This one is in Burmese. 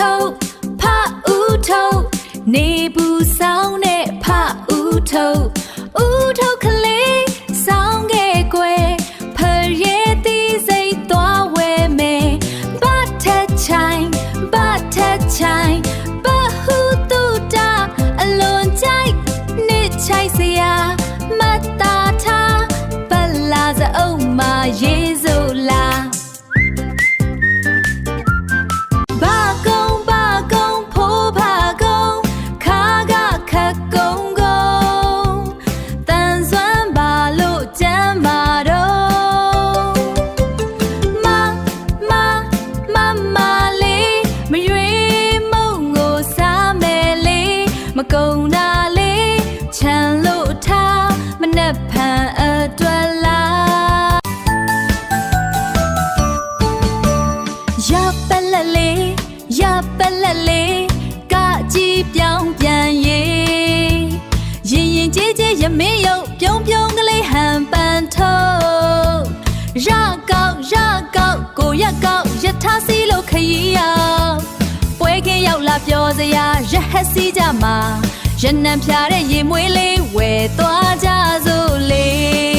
ထုတ်ဖဦးထုတ်နေဘူးဆောင်နဲ့ဖဦးထုတ်ဦးထုတ်ကလေးဆောင်ခဲ့ကွယ်ဖရဲသေးစိတ်သွားဝဲမယ်ဘတ်ထက်ချိုင်ဘတ်ထက်ချိုင်ဘဟုတူတာအလွန်ကြိုက်နှစ်ချိုက်စရာမတ်တာထားပလာစအုံးမရေးစို့လားကုန်နာလေးချမ်းလို့ထားမနှက်ဖန်အတွက်လားရပလက်လေးရပလက်လေးကကြည်ပြောင်းပြန်ရေးရင်ရင်ကြေးကြေးရမင်းရုပ်ပြုံးပြုံးကလေးဟန်ပန်ထုတ်ရကောက်ရကောက်ကိုရကောက်ရထားစီလို့ခရီးရောက်ပွဲခင်းရောက်လာပြောစရာရဟက်စီကြမှာရနံဖြာတဲ့ရေမွေးလေးဝဲသွားကြစို့လေ